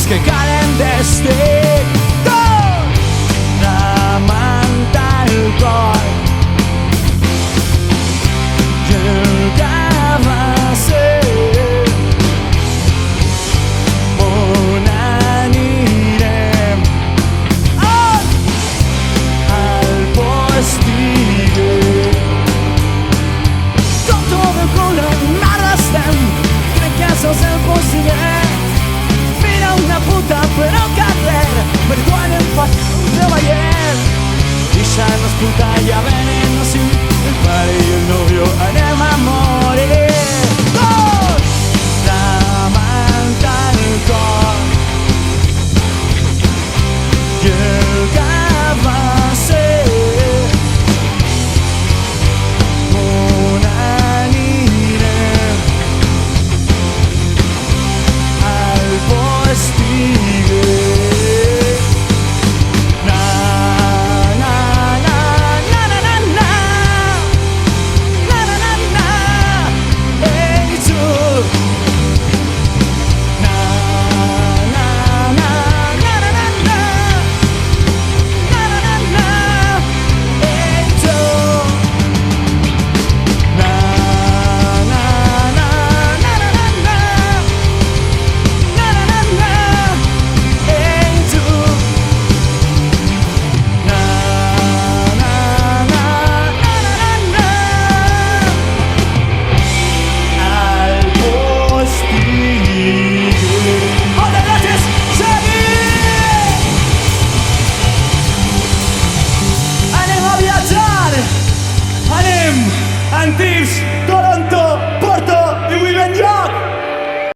Llums que calen d'estiu, remanta el cor. I el que va ser, on anirem? Al Postiguer. Com tot el color m'arrastem, crec que sos el Postiguer. Mira una puta però al carrer, marihuana en fa treballar. Deixar-nos puta ja venen, no sé, el pare i el novio anem.